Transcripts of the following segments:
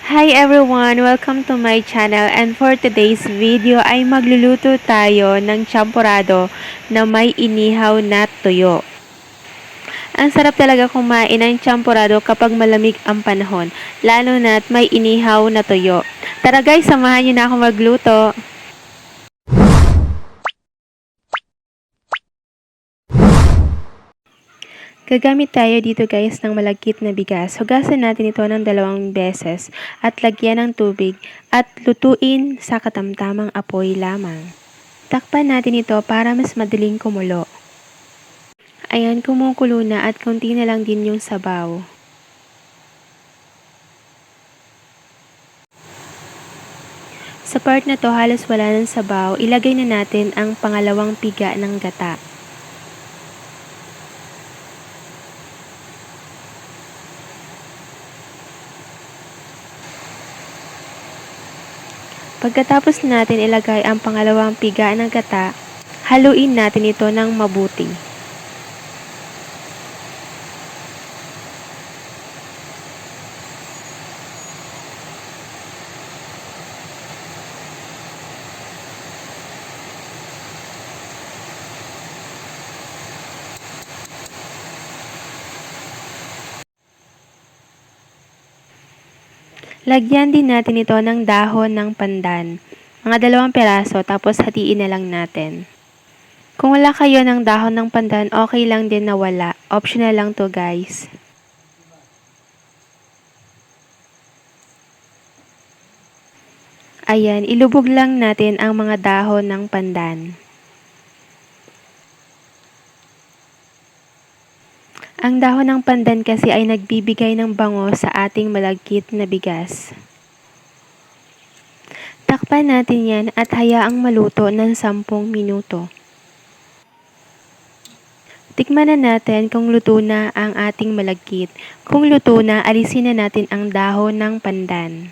Hi everyone! Welcome to my channel, and for today's video ay magluluto tayo ng champorado na may inihaw na tuyo. Ang sarap talaga kumain ng champorado kapag malamig ang panahon, lalo na't may inihaw na tuyo. Tara guys, samahan niyo na ako magluto. Gagamit tayo dito guys ng malagkit na bigas. Hugasan natin ito ng 2 beses at lagyan ng tubig at lutuin sa katamtamang apoy lamang. Takpan natin ito para mas madaling kumulo. Ayan, kumukulo na at konti na lang din yung sabaw. Sa part na to halos wala ng sabaw, ilagay na natin ang pangalawang piga ng gata. Pagkatapos natin ilagay ang pangalawang piga ng gata, haluin natin ito ng mabuti. Lagyan din natin ito ng dahon ng pandan. Mga 2 peraso tapos hatiin na lang natin. Kung wala kayo ng dahon ng pandan, okay lang din na wala. Optional lang to guys. Ayan, ilubog lang natin ang mga dahon ng pandan. Ang dahon ng pandan kasi ay nagbibigay ng bango sa ating malagkit na bigas. Takpan natin yan at hayaang maluto ng 10 minuto. Tikman na natin kung luto na ang ating malagkit. Kung luto na, alisin na natin ang dahon ng pandan.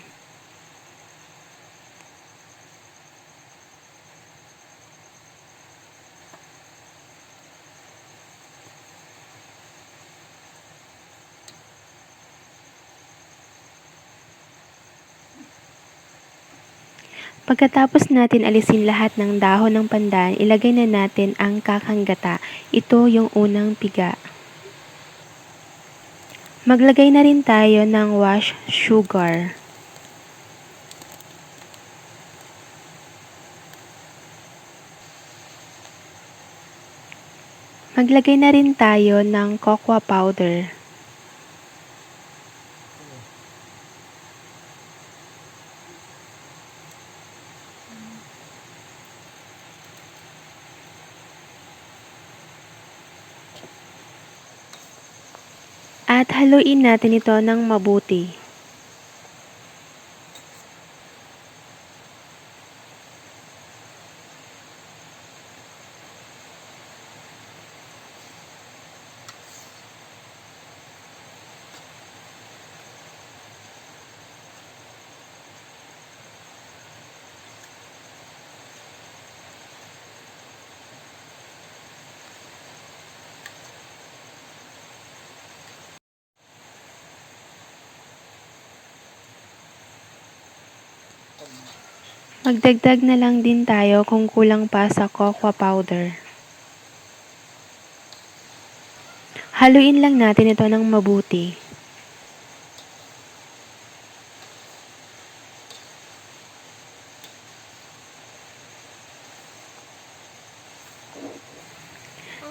Pagkatapos natin alisin lahat ng dahon ng pandan, ilagay na natin ang kakang gata. Ito yung unang piga. Maglagay na rin tayo ng wash sugar. Maglagay na rin tayo ng cocoa powder. At haluin natin ito ng mabuti. Magdagdag na lang din tayo kung kulang pa sa cocoa powder. Haluin lang natin ito ng mabuti.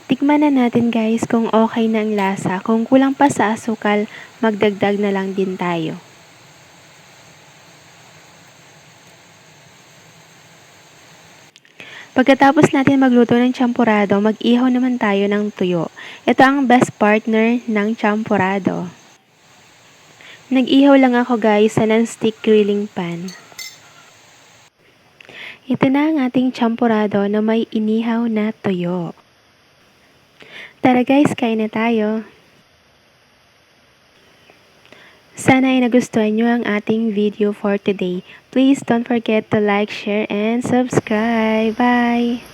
Tikman na natin guys kung okay na ang lasa. Kung kulang pa sa asukal, magdagdag na lang din tayo. Pagkatapos natin magluto ng champorado, mag-ihaw naman tayo ng tuyo. Ito ang best partner ng champorado. Nag-ihaw lang ako guys sa non-stick grilling pan. Ito na ang ating champorado na may inihaw na tuyo. Tara guys, kain na tayo. Sana ay nagustuhan nyo ang ating video for today. Please don't forget to like, share, and subscribe. Bye!